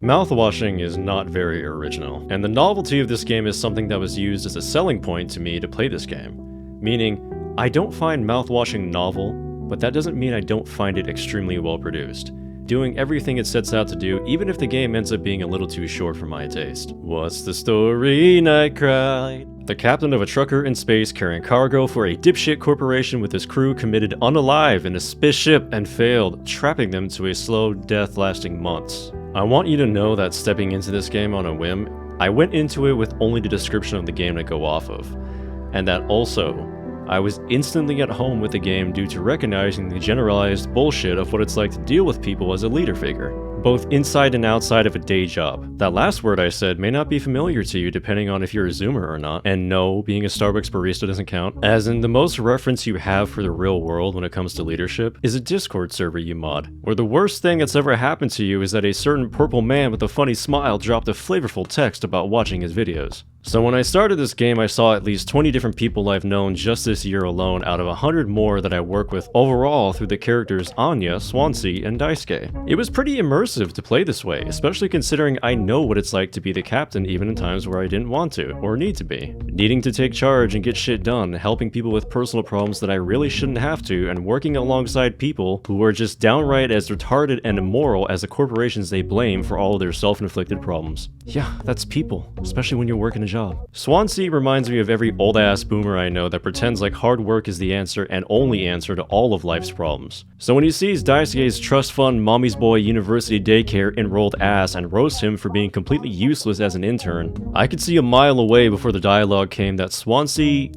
Mouthwashing is not very original, and the novelty of this game is something that was used as a selling point to me to play this game. Meaning, I don't find mouthwashing novel, but that doesn't mean I don't find it extremely well produced, doing everything it sets out to do, even if the game ends up being a little too short for my taste. What's the story, Night cried? The captain of a trucker in space carrying cargo for a dipshit corporation with his crew committed unalive in a spaceship and failed, trapping them to a slow death lasting months. I want you to know that stepping into this game on a whim, I went into it with only the description of the game to go off of, and that also, I was instantly at home with the game due to recognizing the generalized bullshit of what it's like to deal with people as a leader figure, both inside and outside of a day job. That last word I said may not be familiar to you depending on if you're a Zoomer or not, and no, being a Starbucks barista doesn't count, as in the most reference you have for the real world when it comes to leadership is a Discord server you mod, where the worst thing that's ever happened to you is that a certain purple man with a funny smile dropped a flavorful text about watching his videos. So when I started this game, I saw at least 20 different people I've known just this year alone out of 100 more that I work with overall through the characters Anya, Swansea, and Daisuke. It was pretty immersive to play this way, especially considering I know what it's like to be the captain even in times where I didn't want to, or need to be. Needing to take charge and get shit done, helping people with personal problems that I really shouldn't have to, and working alongside people who are just downright as retarded and immoral as the corporations they blame for all of their self-inflicted problems. Yeah, that's people, especially when you're working a job. Swansea reminds me of every old-ass boomer I know that pretends like hard work is the answer and only answer to all of life's problems. So when he sees Daisuke's trust fund mommy's boy university daycare enrolled ass and roasts him for being completely useless as an intern, I could see a mile away before the dialogue came that Swansea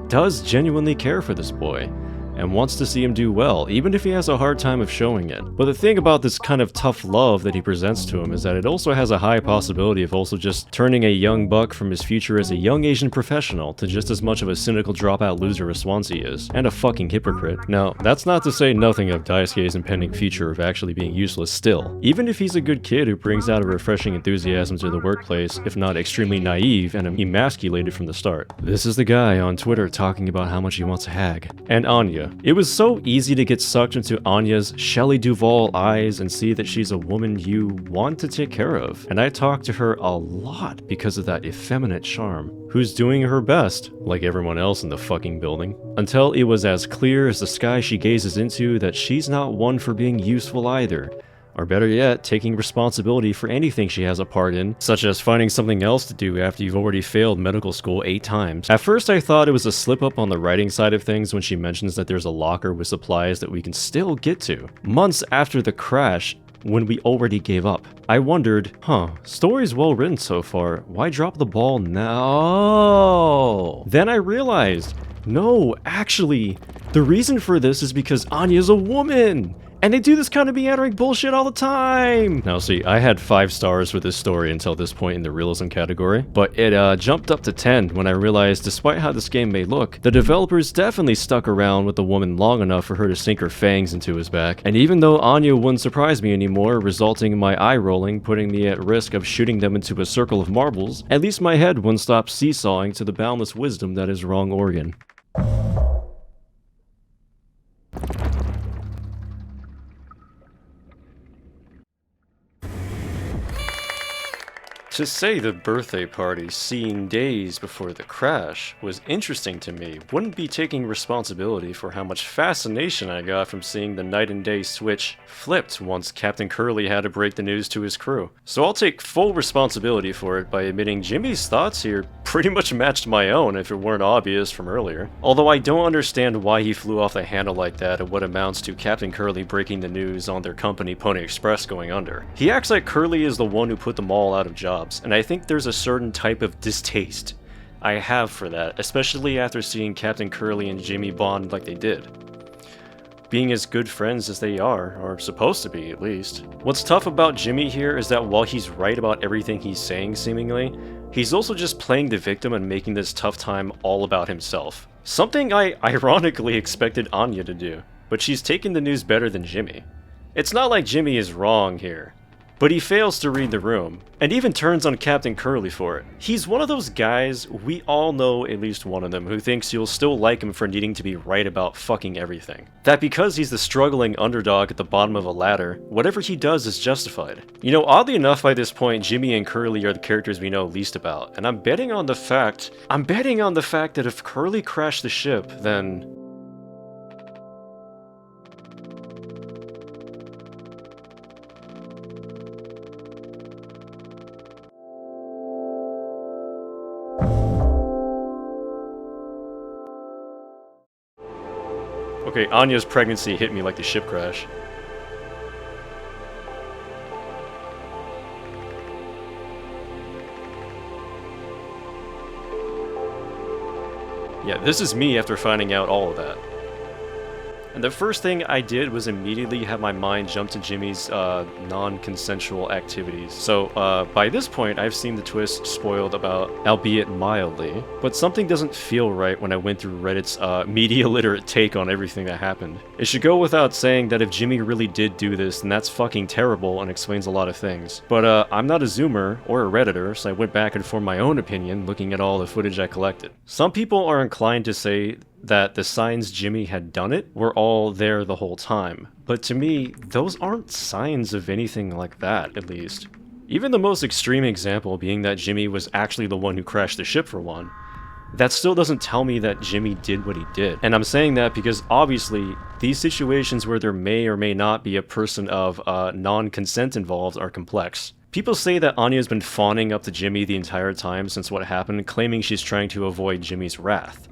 does genuinely care for this boy, and wants to see him do well, even if he has a hard time of showing it. But the thing about this kind of tough love that he presents to him is that it also has a high possibility of also just turning a young buck from his future as a young Asian professional to just as much of a cynical dropout loser as Swansea is, and a fucking hypocrite. Now, that's not to say nothing of Daisuke's impending future of actually being useless still. Even if he's a good kid who brings out a refreshing enthusiasm to the workplace, if not extremely naive and emasculated from the start. This is the guy on Twitter talking about how much he wants to hag. And Anya. It was so easy to get sucked into Anya's Shelley Duvall eyes and see that she's a woman you want to take care of. And I talked to her a lot because of that effeminate charm, who's doing her best, like everyone else in the fucking building, until it was as clear as the sky she gazes into that she's not one for being useful either. Or better yet, taking responsibility for anything she has a part in, such as finding something else to do after you've already failed medical school 8 times. At first I thought it was a slip up on the writing side of things when she mentions that there's a locker with supplies that we can still get to, months after the crash, when we already gave up. I wondered, story's well written so far, why drop the ball now? Then I realized, no, actually, the reason for this is because Anya's a woman! And they do this kind of meandering bullshit all the time! Now see, I had 5 stars for this story until this point in the realism category, but it jumped up to 10 when I realized despite how this game may look, the developers definitely stuck around with the woman long enough for her to sink her fangs into his back. And even though Anya wouldn't surprise me anymore, resulting in my eye rolling, putting me at risk of shooting them into a circle of marbles, at least my head wouldn't stop seesawing to the boundless wisdom that is wrong organ. To say the birthday party seen days before the crash was interesting to me wouldn't be taking responsibility for how much fascination I got from seeing the night and day switch flipped once Captain Curly had to break the news to his crew. So I'll take full responsibility for it by admitting Jimmy's thoughts here pretty much matched my own if it weren't obvious from earlier. Although I don't understand why he flew off the handle like that at what amounts to Captain Curly breaking the news on their company Pony Express going under. He acts like Curly is the one who put them all out of jobs, and I think there's a certain type of distaste I have for that, especially after seeing Captain Curly and Jimmy bond like they did. Being as good friends as they are, or supposed to be at least. What's tough about Jimmy here is that while he's right about everything he's saying seemingly, he's also just playing the victim and making this tough time all about himself. Something I ironically expected Anya to do, but she's taken the news better than Jimmy. It's not like Jimmy is wrong here. but he fails to read the room, and even turns on Captain Curly for it. He's one of those guys, we all know at least one of them, who thinks you'll still like him for needing to be right about fucking everything. That because he's the struggling underdog at the bottom of a ladder, whatever he does is justified. You know, oddly enough by this point, Jimmy and Curly are the characters we know least about, and I'm betting on the fact that if Curly crashed the ship, then... Okay, Anya's pregnancy hit me like the ship crash. Yeah, this is me after finding out all of that. And the first thing I did was immediately have my mind jump to Jimmy's non-consensual activities. So by this point, I've seen the twist spoiled about, albeit mildly, but something doesn't feel right when I went through Reddit's media-literate take on everything that happened. It should go without saying that if Jimmy really did do this, then that's fucking terrible and explains a lot of things. But I'm not a Zoomer or a Redditor, so I went back and formed my own opinion looking at all the footage I collected. Some people are inclined to say that the signs Jimmy had done it were all there the whole time. But to me, those aren't signs of anything like that, at least. Even the most extreme example being that Jimmy was actually the one who crashed the ship for one. That still doesn't tell me that Jimmy did what he did. And I'm saying that because obviously, these situations where there may or may not be a person of non-consent involved are complex. People say that Anya's been fawning up to Jimmy the entire time since what happened, claiming she's trying to avoid Jimmy's wrath.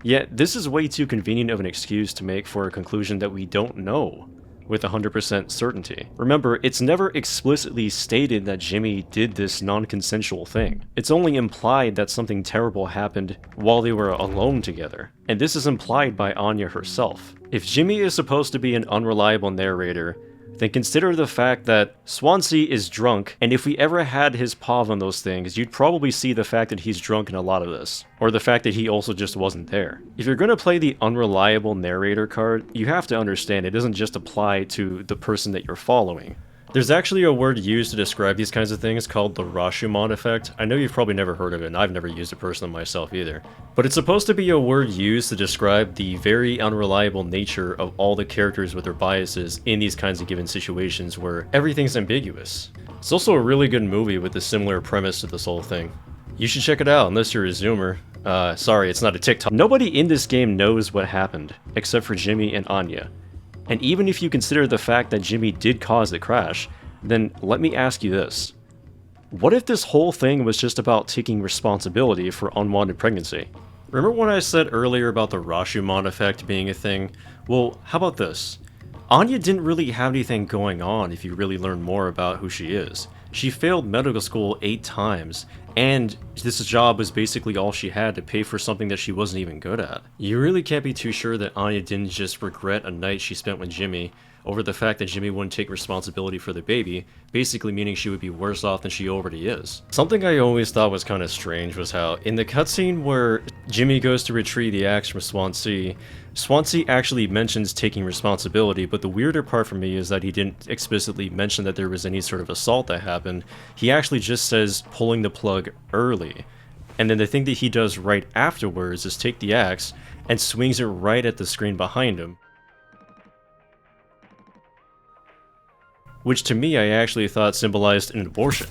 Yet, this is way too convenient of an excuse to make for a conclusion that we don't know with 100% certainty. Remember, it's never explicitly stated that Jimmy did this non-consensual thing. It's only implied that something terrible happened while they were alone together. And this is implied by Anya herself. If Jimmy is supposed to be an unreliable narrator, then consider the fact that Swansea is drunk, and if we ever had his paw on those things, you'd probably see the fact that he's drunk in a lot of this. Or the fact that he also just wasn't there. If you're gonna play the unreliable narrator card, you have to understand it doesn't just apply to the person that you're following. There's actually a word used to describe these kinds of things called the Rashomon effect. I know you've probably never heard of it, and I've never used it personally myself either. But it's supposed to be a word used to describe the very unreliable nature of all the characters with their biases in these kinds of given situations where everything's ambiguous. It's also a really good movie with a similar premise to this whole thing. You should check it out unless you're a Zoomer. Sorry, it's not a TikTok. Nobody in this game knows what happened, except for Jimmy and Anya. And even if you consider the fact that Jimmy did cause the crash, then let me ask you this. What if this whole thing was just about taking responsibility for unwanted pregnancy? Remember when I said earlier about the Rashomon effect being a thing? Well, how about this? Anya didn't really have anything going on if you really learn more about who she is. She failed medical school 8 times, and this job was basically all she had to pay for something that she wasn't even good at. You really can't be too sure that Anya didn't just regret a night she spent with Jimmy over the fact that Jimmy wouldn't take responsibility for the baby, basically meaning she would be worse off than she already is. Something I always thought was kind of strange was how, in the cutscene where Jimmy goes to retrieve the axe from Swansea, Swansea actually mentions taking responsibility, but the weirder part for me is that he didn't explicitly mention that there was any sort of assault that happened. He actually just says pulling the plug early. And then the thing that he does right afterwards is take the axe and swings it right at the screen behind him. Which to me I actually thought symbolized an abortion.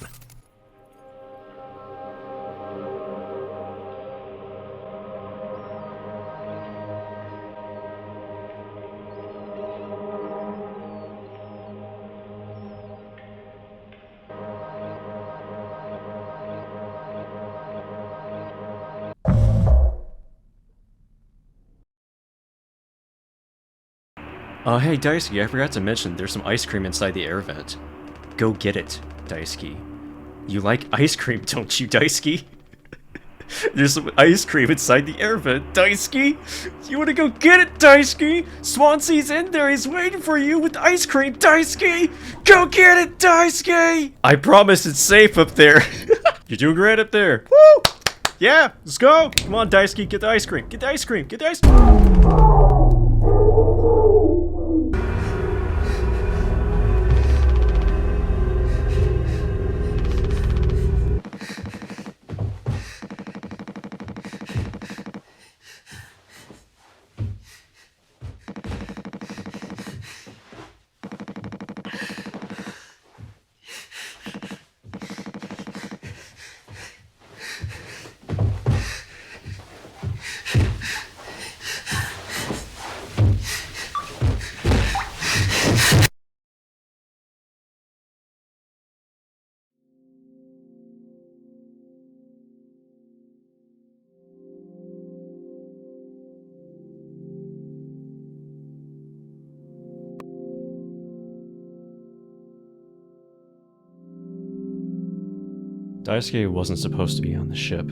Hey Daisuke, I forgot to mention there's some ice cream inside the air vent. Go get it, Daisuke. You like ice cream, don't you, Daisuke? There's some ice cream inside the air vent, Daisuke! You wanna go get it, Daisuke? Swansea's in there, he's waiting for you with ice cream, Daisuke! Go get it, Daisuke! I promise it's safe up there. You're doing great up there. Woo! Yeah, let's go! Come on, Daisuke, get the ice cream, get the ice cream, get the ice cream! Daisuke wasn't supposed to be on the ship.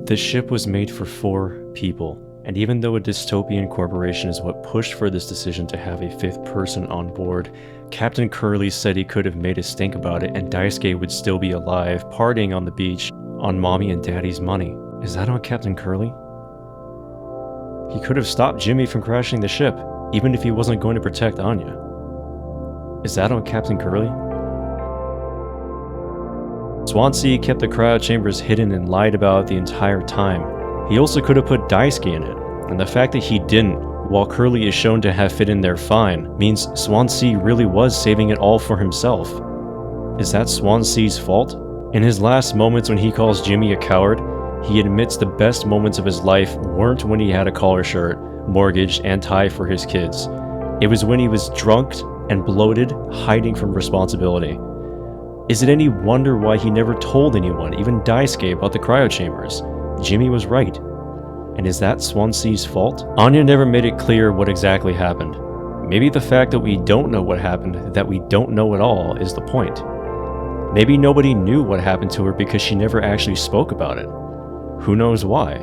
The ship was made for 4 people, and even though a dystopian corporation is what pushed for this decision to have a 5th person on board, Captain Curly said he could have made us think about it and Daisuke would still be alive, partying on the beach on mommy and daddy's money. Is that on Captain Curly? He could have stopped Jimmy from crashing the ship, even if he wasn't going to protect Anya. Is that on Captain Curly? Swansea kept the cryo chambers hidden and lied about it the entire time. He also could have put Daisuke in it, and the fact that he didn't, while Curly is shown to have fit in there fine, means Swansea really was saving it all for himself. Is that Swansea's fault? In his last moments when he calls Jimmy a coward, he admits the best moments of his life weren't when he had a collar shirt, mortgage, and tie for his kids. It was when he was drunk and bloated, hiding from responsibility. Is it any wonder why he never told anyone, even Daisuke, about the cryo chambers? Jimmy was right. And is that Swansea's fault? Anya never made it clear what exactly happened. Maybe the fact that we don't know what happened, that we don't know at all, is the point. Maybe nobody knew what happened to her because she never actually spoke about it. Who knows why?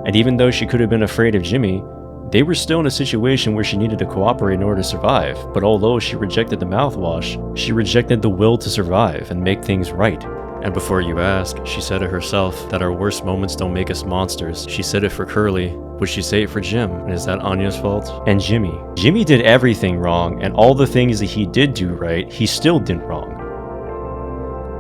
And even though she could have been afraid of Jimmy, they were still in a situation where she needed to cooperate in order to survive, but although she rejected the mouthwash, she rejected the will to survive and make things right. And before you ask, she said it herself, that our worst moments don't make us monsters. She said it for Curly. Would she say it for Jim? And is that Anya's fault? And Jimmy. Jimmy did everything wrong, and all the things that he did do right, he still did wrong.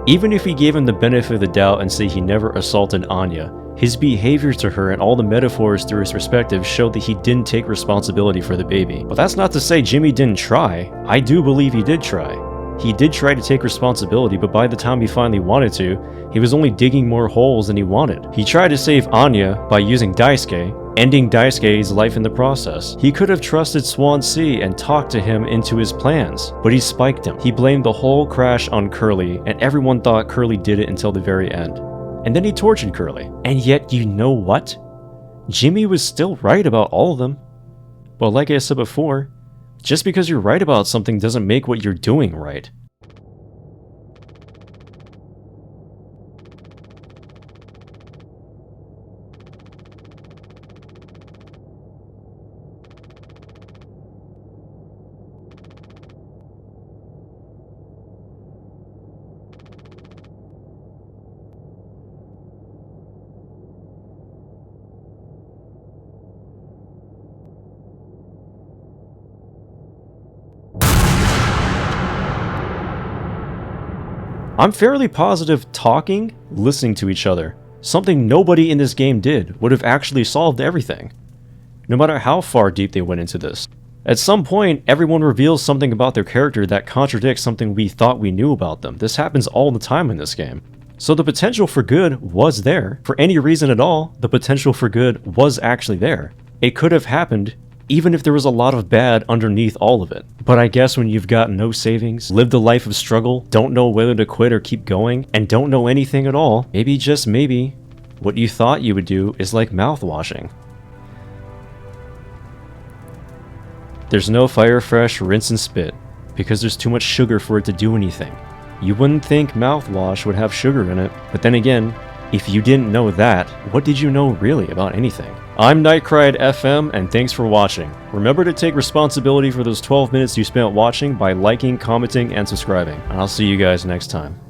Even if we gave him the benefit of the doubt and say he never assaulted Anya, his behavior to her and all the metaphors through his perspective showed that he didn't take responsibility for the baby. But that's not to say Jimmy didn't try. I do believe he did try. He did try to take responsibility, but by the time he finally wanted to, he was only digging more holes than he wanted. He tried to save Anya by using Daisuke, ending Daisuke's life in the process. He could have trusted Swansea and talked to him into his plans, but he spiked him. He blamed the whole crash on Curly, and everyone thought Curly did it until the very end. And then he tortured Curly. And yet, you know what? Jimmy was still right about all of them. But like I said before, just because you're right about something doesn't make what you're doing right. I'm fairly positive talking, listening to each other, something nobody in this game did, would have actually solved everything. No matter how far deep they went into this. At some point, everyone reveals something about their character that contradicts something we thought we knew about them. This happens all the time in this game. So the potential for good was there. For any reason at all, the potential for good was actually there. It could have happened even if there was a lot of bad underneath all of it. But I guess when you've got no savings, lived a life of struggle, don't know whether to quit or keep going, and don't know anything at all, maybe, just maybe, what you thought you would do is like mouthwashing. There's no fire fresh rinse and spit, because there's too much sugar for it to do anything. You wouldn't think mouthwash would have sugar in it, but then again, if you didn't know that, what did you know really about anything? I'm Nightcried FM, and thanks for watching. Remember to take responsibility for those 12 minutes you spent watching by liking, commenting, and subscribing. And I'll see you guys next time.